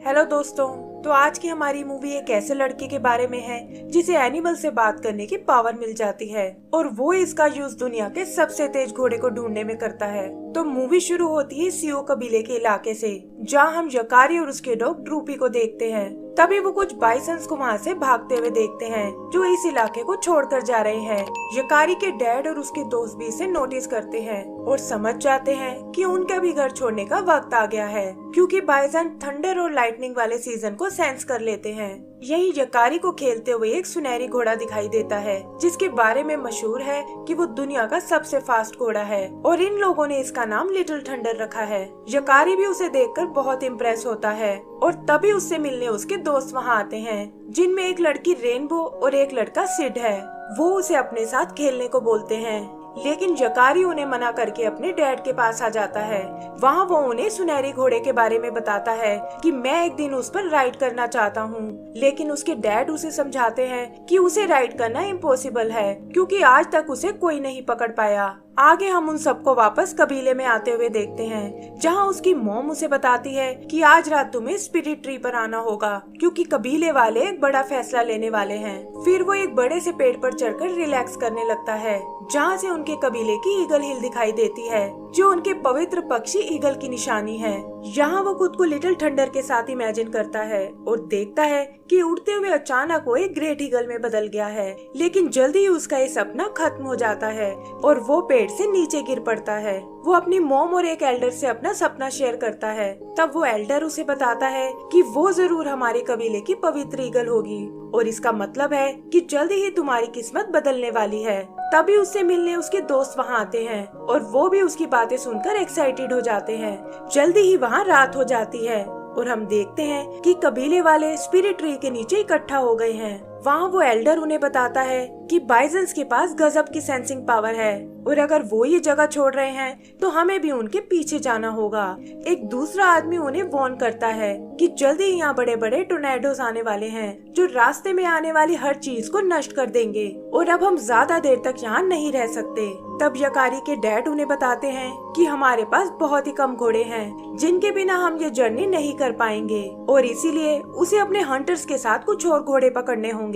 Hello दोस्तों। तो आज की हमारी मूवी एक ऐसे लड़के के बारे में है जिसे एनिमल से बात करने की पावर मिल जाती है और वो इसका यूज दुनिया के सबसे तेज घोड़े को ढूंढने में करता है। तो मूवी शुरू होती है सीओ कबीले के इलाके से, जहां हम यकारी और उसके डॉग ड्रूपी को देखते हैं। तभी वो कुछ बाइसन्स को वहाँ से भागते हुए देखते हैं जो इस इलाके को छोड़कर जा रहे हैं। यकारी के डैड और उसके दोस्त भी इसे नोटिस करते हैं और समझ जाते हैं कि उनका भी घर छोड़ने का वक्त आ गया है, क्योंकि बाइसन थंडर और लाइटनिंग वाले सीजन को सेंस कर लेते हैं। यही यकारी को खेलते हुए एक सुनहरी घोड़ा दिखाई देता है, जिसके बारे में मशहूर है कि वो दुनिया का सबसे फास्ट घोड़ा है और इन लोगों ने इसका नाम लिटिल थंडर रखा है। यकारी भी उसे देखकर बहुत इम्प्रेस होता है और तभी उससे मिलने उसके दोस्त वहाँ आते हैं, जिनमें एक लड़की रेनबो और एक लड़का सिड है। वो उसे अपने साथ खेलने को बोलते हैं, लेकिन यकारी उन्हें मना करके अपने डैड के पास आ जाता है। वहाँ वो उन्हें सुनहरे घोड़े के बारे में बताता है कि मैं एक दिन उस पर राइड करना चाहता हूँ, लेकिन उसके डैड उसे समझाते हैं कि उसे राइड करना इम्पॉसिबल है, क्योंकि आज तक उसे कोई नहीं पकड़ पाया। आगे हम उन सबको वापस कबीले में आते हुए देखते हैं, जहां उसकी मॉम उसे बताती है कि आज रात तुम्हें स्पिरिट ट्री पर आना होगा, क्योंकि कबीले वाले एक बड़ा फैसला लेने वाले हैं। फिर वो एक बड़े से पेड़ पर चढ़कर रिलैक्स करने लगता है, जहां से उनके कबीले की ईगल हिल दिखाई देती है, जो उनके पवित्र पक्षी ईगल की निशानी है। यहाँ वो खुद को लिटिल थंडर के साथ इमेजिन करता है और देखता है कि उड़ते हुए अचानक वो एक ग्रेट ईगल में बदल गया है, लेकिन जल्दी ही उसका ये सपना खत्म हो जाता है और वो पेड़ से नीचे गिर पड़ता है। वो अपनी मॉम और एक एल्डर से अपना सपना शेयर करता है। तब वो एल्डर उसे बताता है कि वो जरूर हमारे कबीले की पवित्र ईगल होगी और इसका मतलब है कि जल्दी ही तुम्हारी किस्मत बदलने वाली है। तभी उससे मिलने उसके दोस्त वहाँ आते हैं और वो भी उसकी बातें सुनकर एक्साइटेड हो जाते हैं। जल्दी ही वहाँ रात हो जाती है और हम देखते हैं कि कबीले वाले स्पिरिट ट्री के नीचे इकट्ठा हो गए हैं। वहाँ वो एल्डर उन्हें बताता है कि बाइसन्स के पास गजब की सेंसिंग पावर है और अगर वो ये जगह छोड़ रहे हैं तो हमें भी उनके पीछे जाना होगा। एक दूसरा आदमी उन्हें वार्न करता है कि जल्दी यहाँ बड़े बड़े टोर्नेडोज आने वाले हैं जो रास्ते में आने वाली हर चीज को नष्ट कर देंगे और अब हम ज्यादा देर तक यहाँ नहीं रह सकते। तब यकारी के डैड उन्हें बताते हैं कि हमारे पास बहुत ही कम घोड़े हैं जिनके बिना हम ये जर्नी नहीं कर पाएंगे और इसीलिए उसे अपने हंटर्स के साथ कुछ और घोड़े पकड़ने होंगे।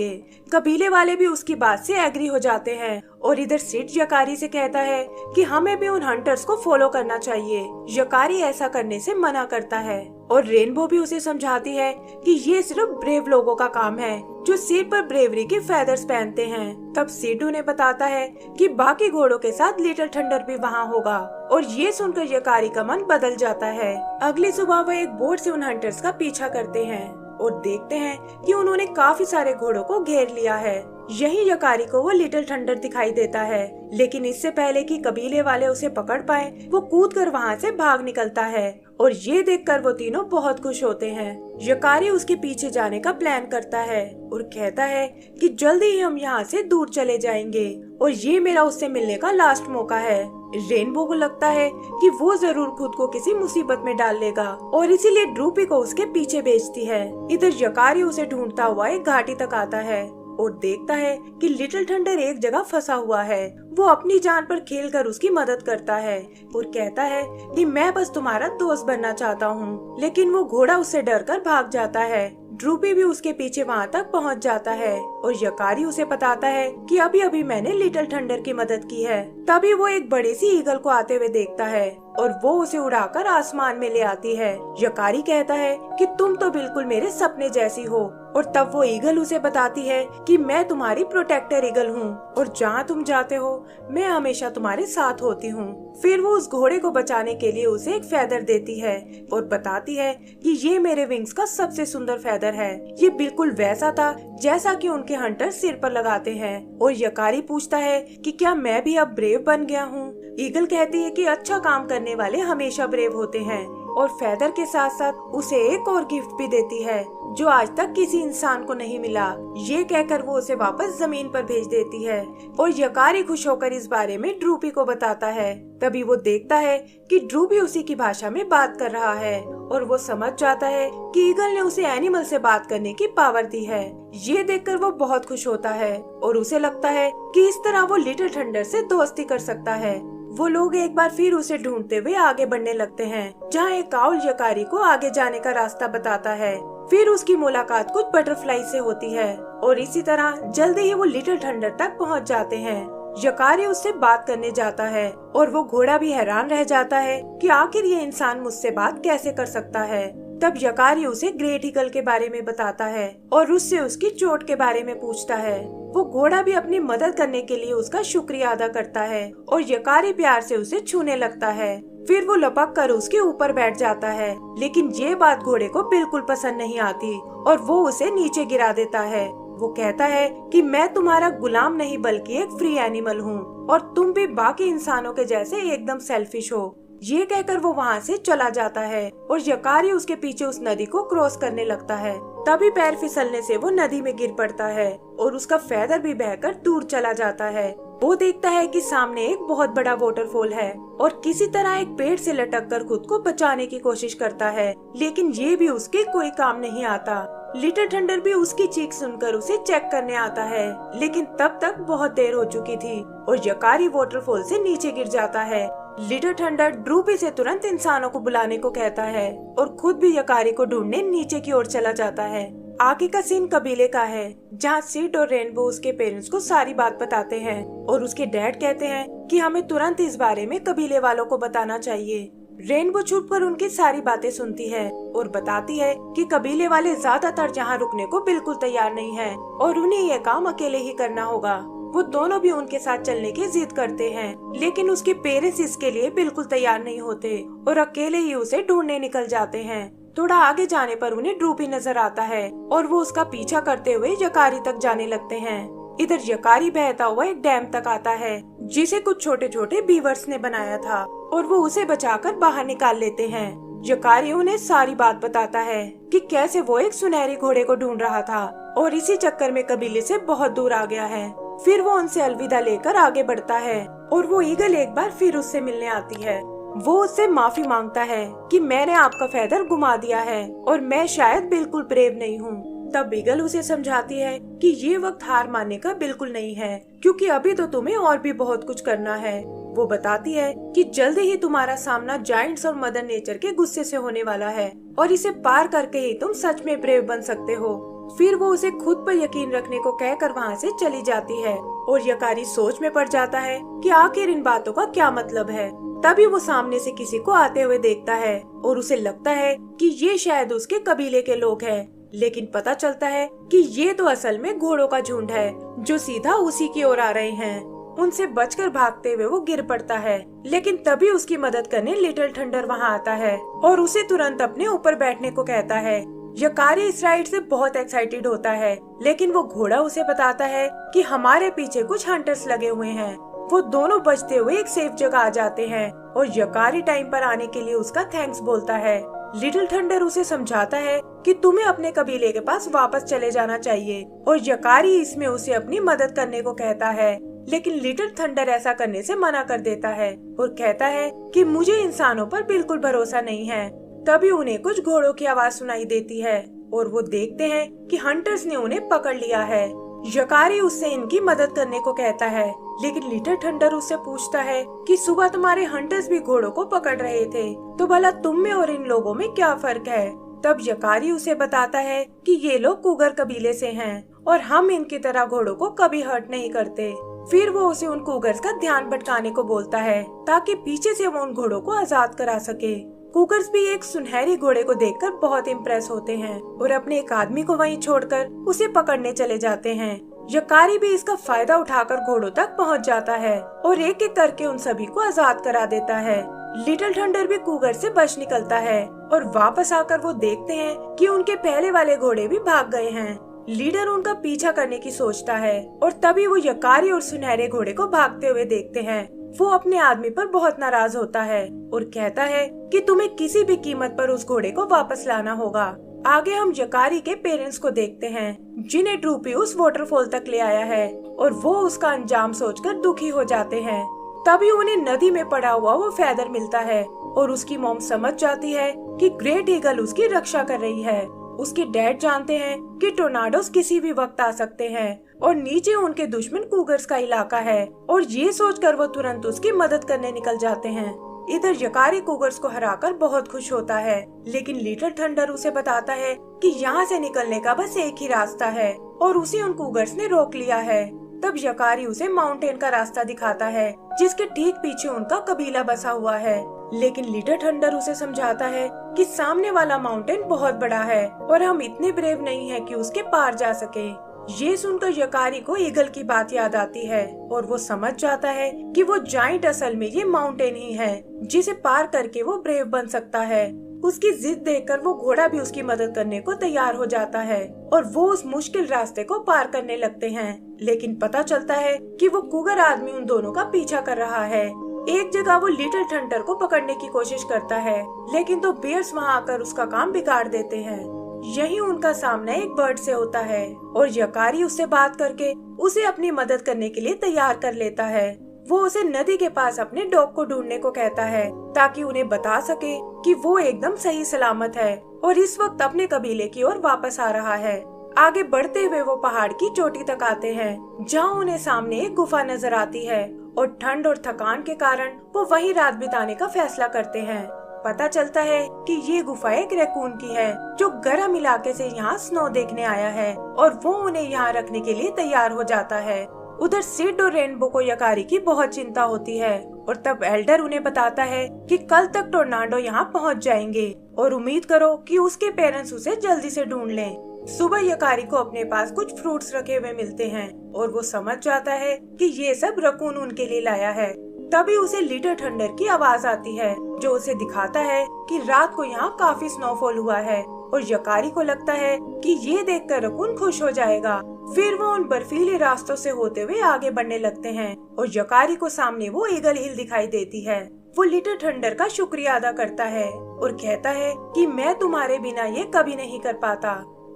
कबीले वाले भी उसकी बात से एग्री हो जाते हैं और इधर सिड यकारी से कहता है कि हमें भी उन हंटर्स को फॉलो करना चाहिए। यकारी ऐसा करने से मना करता है और रेनबो भी उसे समझाती है कि ये सिर्फ ब्रेव लोगों का काम है जो सिर पर ब्रेवरी के फेदर्स पहनते हैं। तब सिड उन्हें बताता है कि बाकी घोड़ों के साथ लिटिल थंडर भी वहाँ होगा और ये सुनकर यकारी का मन बदल जाता है। अगली सुबह वो एक बोट से उन हंटर्स का पीछा करते हैं और देखते हैं कि उन्होंने काफी सारे घोड़ों को घेर लिया है। यही यकारी को वो लिटिल थंडर दिखाई देता है, लेकिन इससे पहले कि कबीले वाले उसे पकड़ पाए वो कूदकर वहाँ से भाग निकलता है और ये देखकर वो तीनों बहुत खुश होते हैं। यकारी उसके पीछे जाने का प्लान करता है और कहता है कि जल्दी ही हम यहाँ से दूर चले जाएंगे और ये मेरा उससे मिलने का लास्ट मौका है। रेनबो को लगता है कि वो जरूर खुद को किसी मुसीबत में डाल लेगा और इसीलिए ड्रूपी को उसके पीछे भेजती है। इधर यकारी उसे ढूंढता हुआ एक घाटी तक आता है और देखता है कि लिटिल थंडर एक जगह फंसा हुआ है। वो अपनी जान पर खेलकर उसकी मदद करता है और कहता है कि मैं बस तुम्हारा दोस्त बनना चाहता हूँ, लेकिन वो घोड़ा उससे डरकर भाग जाता है। ड्रूपी भी उसके पीछे वहाँ तक पहुँच जाता है और यकारी उसे बताता है कि अभी अभी मैंने लिटिल थंडर की मदद की है। तभी वो एक बड़ी सी ईगल को आते हुए देखता है और वो उसे उड़ाकर आसमान में ले आती है। यकारी कहता है कि तुम तो बिल्कुल मेरे सपने जैसी हो और तब वो ईगल उसे बताती है कि मैं तुम्हारी प्रोटेक्टर ईगल हूँ और जहाँ तुम जाते हो मैं हमेशा तुम्हारे साथ होती हूँ। फिर वो उस घोड़े को बचाने के लिए उसे एक फेदर देती है और बताती है कि ये मेरे विंग्स का सबसे सुंदर फेदर है। ये बिल्कुल वैसा था जैसा कि उनके हंटर सिर पर लगाते हैं और यकारी पूछता है कि क्या मैं भी अब ब्रेव बन गया हूँ। ईगल कहती है कि अच्छा काम करने वाले हमेशा ब्रेव होते हैं और फेदर के साथ साथ उसे एक और गिफ्ट भी देती है जो आज तक किसी इंसान को नहीं मिला। ये कहकर वो उसे वापस जमीन पर भेज देती है और यकारी खुश होकर इस बारे में ड्रूपी को बताता है। तभी वो देखता है कि ड्रूपी उसी की भाषा में बात कर रहा है और वो समझ जाता है कि ईगल ने उसे एनिमल से बात करने की पावर दी है। ये देखकर वो बहुत खुश होता है और उसे लगता है कि इस तरह वो लिटिल थंडर से दोस्ती कर सकता है। वो लोग एक बार फिर उसे ढूंढते हुए आगे बढ़ने लगते हैं, जहाँ एक काउल यकारी को आगे जाने का रास्ता बताता है। फिर उसकी मुलाकात कुछ बटरफ्लाई से होती है और इसी तरह जल्दी ही वो लिटिल थंडर तक पहुँच जाते हैं। यकारी उससे बात करने जाता है और वो घोड़ा भी हैरान रह जाता है कि आखिर ये इंसान मुझसे बात कैसे कर सकता है। तब यकारी उसे ग्रेट ईगल के बारे में बताता है और उससे उसकी चोट के बारे में पूछता है। वो घोड़ा भी अपनी मदद करने के लिए उसका शुक्रिया अदा करता है और यकारी प्यार से उसे छूने लगता है। फिर वो लपक कर उसके ऊपर बैठ जाता है, लेकिन ये बात घोड़े को बिल्कुल पसंद नहीं आती और वो उसे नीचे गिरा देता है। वो कहता है कि मैं तुम्हारा गुलाम नहीं बल्कि एक फ्री एनिमल हूँ और तुम भी बाकी इंसानों के जैसे एकदम सेल्फिश हो। ये कहकर वो वहाँ से चला जाता है और यकारी उसके पीछे उस नदी को क्रॉस करने लगता है। तभी पैर फिसलने से वो नदी में गिर पड़ता है और उसका फेदर भी बहकर दूर चला जाता है। वो देखता है कि सामने एक बहुत बड़ा वाटरफॉल है और किसी तरह एक पेड़ से लटककर खुद को बचाने की कोशिश करता है, लेकिन ये भी उसके कोई काम नहीं आता। लिटिल थंडर भी उसकी चीख सुनकर उसे चेक करने आता है, लेकिन तब तक बहुत देर हो चुकी थी और यकारी वाटरफॉल से नीचे गिर जाता है। लिटिल थंडर ड्रूपी से तुरंत इंसानों को बुलाने को कहता है और खुद भी यकारी को ढूंढने नीचे की ओर चला जाता है। आगे का सीन कबीले का है, जहाँ सिड और रेनबो उसके पेरेंट्स को सारी बात बताते हैं और उसके डैड कहते हैं कि हमें तुरंत इस बारे में कबीले वालों को बताना चाहिए। रेनबो छुपकर उनकी सारी बातें सुनती है और बताती है कि कबीले वाले ज्यादातर यहाँ रुकने को बिल्कुल तैयार नहीं हैं और उन्हें यह काम अकेले ही करना होगा। वो दोनों भी उनके साथ चलने की जिद करते हैं, लेकिन उसके पेरेंट्स इसके लिए बिल्कुल तैयार नहीं होते और अकेले ही उसे ढूंढने निकल जाते हैं। थोड़ा आगे जाने पर उन्हें ड्रूपी नजर आता है और वो उसका पीछा करते हुए यकारी तक जाने लगते हैं। इधर यकारी बहता हुआ एक डैम तक आता है, जिसे कुछ छोटे छोटे बीवर्स ने बनाया था और वो उसे बचाकर बाहर निकाल लेते हैं। यकारी उन्हें सारी बात बताता है कि कैसे वो एक सुनहरे घोड़े को ढूंढ रहा था और इसी चक्कर में कबीले से बहुत दूर आ गया है। फिर वो उनसे अलविदा लेकर आगे बढ़ता है और वो ईगल एक बार फिर उससे मिलने आती है। वो उससे माफी मांगता है कि मैंने आपका फेदर गुमा दिया है और मैं शायद बिल्कुल ब्रेव नहीं हूँ। तब ईगल उसे समझाती है कि ये वक्त हार मानने का बिल्कुल नहीं है, क्योंकि अभी तो तुम्हें और भी बहुत कुछ करना है। वो बताती है कि जल्दी ही तुम्हारा सामना जायंट्स और मदर नेचर के गुस्से से होने वाला है और इसे पार करके ही तुम सच में ब्रेव बन सकते हो। फिर वो उसे खुद पर यकीन रखने को कहकर वहाँ से चली जाती है और यकारी सोच में पड़ जाता है कि आखिर इन बातों का क्या मतलब है। तभी वो सामने से किसी को आते हुए देखता है और उसे लगता है कि ये शायद उसके कबीले के लोग हैं, लेकिन पता चलता है कि ये तो असल में घोड़ों का झुंड है जो सीधा उसी की ओर आ रहे हैं। उनसे बचकर भागते हुए वो गिर पड़ता है, लेकिन तभी उसकी मदद करने लिटिल थंडर वहाँ आता है और उसे तुरंत अपने ऊपर बैठने को कहता है। यकारी इस राइड से बहुत एक्साइटेड होता है, लेकिन वो घोड़ा उसे बताता है कि हमारे पीछे कुछ हंटर्स लगे हुए हैं। वो दोनों बचते हुए एक सेफ जगह आ जाते हैं और यकारी टाइम पर आने के लिए उसका थैंक्स बोलता है। लिटिल थंडर उसे समझाता है कि तुम्हें अपने कबीले के पास वापस चले जाना चाहिए और यकारी इसमें उसे अपनी मदद करने को कहता है, लेकिन लिटिल थंडर ऐसा करने से मना कर देता है और कहता है कि मुझे इंसानों पर बिल्कुल भरोसा नहीं है। तभी उन्हें कुछ घोड़ों की आवाज सुनाई देती है और वो देखते हैं कि हंटर्स ने उन्हें पकड़ लिया है। यकारी उससे इनकी मदद करने को कहता है, लेकिन लिटिल थंडर उससे पूछता है कि सुबह तुम्हारे हंटर्स भी घोड़ों को पकड़ रहे थे, तो भला तुम में और इन लोगों में क्या फर्क है। तब यकारी उसे बताता है कि ये लोग कुगर कबीले से हैं और हम इनकी तरह घोड़ों को कभी हर्ट नहीं करते। फिर वो उसे उन कुगर्स का ध्यान भटकाने को बोलता है ताकि पीछे से वो उन घोड़ों को आजाद करा सके। कुगर्स भी एक सुनहरे घोड़े को देखकर बहुत इम्प्रेस होते हैं और अपने एक आदमी को वहीं छोड़कर उसे पकड़ने चले जाते हैं। यकारी भी इसका फायदा उठाकर घोड़ों तक पहुंच जाता है और एक एक करके उन सभी को आजाद करा देता है। लिटिल थंडर भी कुगर से बच निकलता है और वापस आकर वो देखते हैं कि उनके पहले वाले घोड़े भी भाग गए हैं। लीडर उनका पीछा करने की सोचता है और तभी वो यकारी और सुनहरे घोड़े को भागते हुए देखते हैं। वो अपने आदमी पर बहुत नाराज होता है और कहता है कि तुम्हें किसी भी कीमत पर उस घोड़े को वापस लाना होगा। आगे हम यकारी के पेरेंट्स को देखते हैं, जिन्हें ड्रूपी उस वाटरफॉल तक ले आया है और वो उसका अंजाम सोचकर दुखी हो जाते हैं। तभी उन्हें नदी में पड़ा हुआ वो फेदर मिलता है और उसकी मॉम समझ जाती है कि ग्रेट ईगल उसकी रक्षा कर रही है उसके डैड जानते हैं कि टोर्नाडोस किसी भी वक्त आ सकते हैं और नीचे उनके दुश्मन कूगर्स का इलाका है, और ये सोचकर वो तुरंत उसकी मदद करने निकल जाते हैं। इधर यकारी कूगर्स को हराकर बहुत खुश होता है, लेकिन लिटिल थंडर उसे बताता है कि यहाँ से निकलने का बस एक ही रास्ता है और उसे उन कूगर्स ने रोक लिया है। तब यकारी उसे माउंटेन का रास्ता दिखाता है जिसके ठीक पीछे उनका कबीला बसा हुआ है, लेकिन लिटिल थंडर उसे समझाता है कि सामने वाला माउंटेन बहुत बड़ा है और हम इतने ब्रेव नहीं है कि उसके पार जा सके। ये सुनकर यकारी को ईगल की बात याद आती है और वो समझ जाता है कि वो जाइंट असल में ये माउंटेन ही है जिसे पार करके वो ब्रेव बन सकता है। उसकी जिद देखकर वो घोड़ा भी उसकी मदद करने को तैयार हो जाता है और वो उस मुश्किल रास्ते को पार करने लगते हैं, लेकिन पता चलता है कि वो कूगर आदमी उन दोनों का पीछा कर रहा है। एक जगह वो लिटिल थंडर को पकड़ने की कोशिश करता है, लेकिन तो बेयर्स वहाँ आकर उसका काम बिगाड़ देते हैं। यही उनका सामना एक बर्ड से होता है और यकारी उससे बात करके उसे अपनी मदद करने के लिए तैयार कर लेता है। वो उसे नदी के पास अपने डॉग को ढूंढने को कहता है ताकि उन्हें बता सके कि वो एकदम सही सलामत है और इस वक्त अपने कबीले की ओर वापस आ रहा है। आगे बढ़ते हुए वो पहाड़ की चोटी तक आते हैं जहाँ उन्हें सामने एक गुफा नजर आती है और ठंड और थकान के कारण वो वहीं रात बिताने का फैसला करते हैं। पता चलता है कि ये गुफा एक रैकून की है जो गर्म इलाके से यहाँ स्नो देखने आया है और वो उन्हें यहाँ रखने के लिए तैयार हो जाता है। उधर सिड और रेनबो को यकारी की बहुत चिंता होती है और तब एल्डर उन्हें बताता है कि कल तक टोर्नाडो यहाँ पहुँच जाएंगे और उम्मीद करो कि उसके पेरेंट्स उसे जल्दी से ढूंढ लें। सुबह यकारी को अपने पास कुछ फ्रूट्स रखे हुए मिलते हैं और वो समझ जाता है कि ये सब रकून उनके लिए लाया है। तभी उसे लिटिल थंडर की आवाज आती है जो उसे दिखाता है कि रात को यहाँ काफी स्नोफॉल हुआ है और यकारी को लगता है कि ये देखकर रकून खुश हो जाएगा। फिर वो उन बर्फीले रास्तों से होते हुए आगे बढ़ने लगते हैं और यकारी को सामने वो ईगल हिल दिखाई देती है। वो लिटिल थंडर का शुक्रिया अदा करता है और कहता है कि मैं तुम्हारे बिना ये कभी नहीं कर पाता।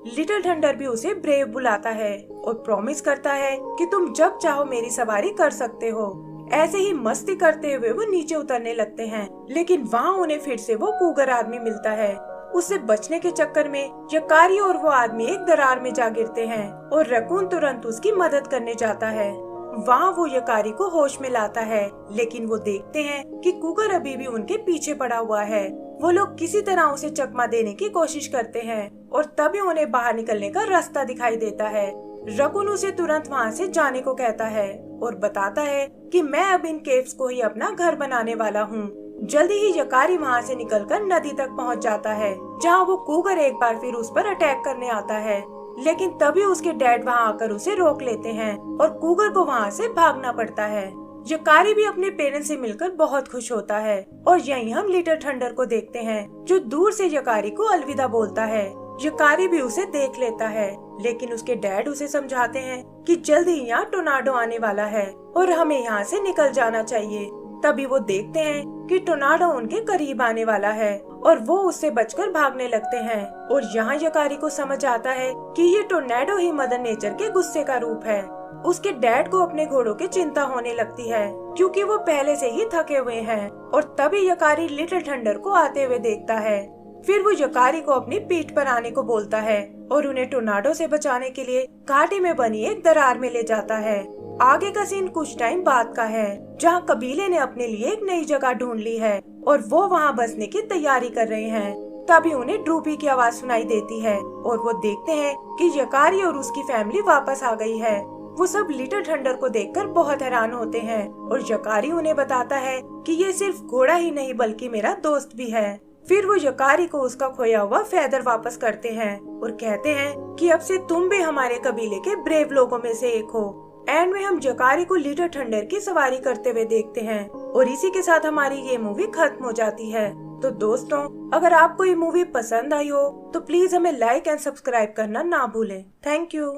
लिटिल थंडर भी उसे ब्रेव बुलाता है और प्रॉमिस करता है कि तुम जब चाहो मेरी सवारी कर सकते हो। ऐसे ही मस्ती करते हुए वो नीचे उतरने लगते हैं, लेकिन वहाँ उन्हें फिर से वो कूगर आदमी मिलता है। उससे बचने के चक्कर में यकारी और वो आदमी एक दरार में जा गिरते हैं और रकून तुरंत उसकी मदद करने जाता है। वहाँ वो यकारी को होश में लाता है, लेकिन वो देखते हैं कि कूगर अभी भी उनके पीछे पड़ा हुआ है। वो लोग किसी तरह उसे चकमा देने की कोशिश करते हैं और तभी उन्हें बाहर निकलने का रास्ता दिखाई देता है। रकून उसे तुरंत वहाँ से जाने को कहता है और बताता है कि मैं अब इन केव्स को ही अपना घर बनाने वाला हूँ। जल्दी ही यकारी वहाँ से निकलकर नदी तक पहुँच जाता है जहाँ वो कूगर एक बार फिर उस पर अटैक करने आता है, लेकिन तभी उसके डैड वहाँ आकर उसे रोक लेते हैं और कूगर को वहाँ से भागना पड़ता है। यकारी भी अपने पेरेंट्स से मिलकर बहुत खुश होता है और यहीं हम लिटिल थंडर को देखते हैं जो दूर से यकारी को अलविदा बोलता है। यकारी भी उसे देख लेता है, लेकिन उसके डैड उसे समझाते हैं कि जल्द ही यहाँ टोर्नाडो आने वाला है और हमें यहाँ से निकल जाना चाहिए। तभी वो देखते हैं कि टोर्नाडो उनके करीब आने वाला है और वो उससे बचकर भागने लगते हैं और यहाँ यकारी को समझ आता है कि ये टोर्नेडो ही मदर नेचर के गुस्से का रूप है। उसके डैड को अपने घोड़ों की चिंता होने लगती है क्योंकि वो पहले से ही थके हुए हैं और तभी यकारी लिटिल थंडर को आते हुए देखता है। फिर वो यकारी को अपनी पीठ पर आने को बोलता है और उन्हें टोर्नाडो से बचाने के लिए घाटी में बनी एक दरार में ले जाता है। आगे का सीन कुछ टाइम बाद का है जहाँ कबीले ने अपने लिए एक नई जगह ढूंढ ली है और वो वहाँ बसने की तैयारी कर रहे हैं। तभी उन्हें ड्रूपी की आवाज सुनाई देती है और वो देखते हैं कि यकारी और उसकी फैमिली वापस आ गई है। वो सब लिटिल थंडर को देखकर बहुत हैरान होते हैं और यकारी उन्हें बताता है कि ये सिर्फ घोड़ा ही नहीं बल्कि मेरा दोस्त भी है। फिर वो यकारी को उसका खोया हुआ फेदर वापस करते हैं और कहते हैं कि अब से तुम भी हमारे कबीले के ब्रेव लोगों में से एक हो। एंड में हम यकारी को लिटिल थंडर की सवारी करते हुए देखते हैं और इसी के साथ हमारी ये मूवी खत्म हो जाती है। तो दोस्तों, अगर आपको ये मूवी पसंद आई हो तो प्लीज हमें लाइक एंड सब्सक्राइब करना ना भूलें। Thank you.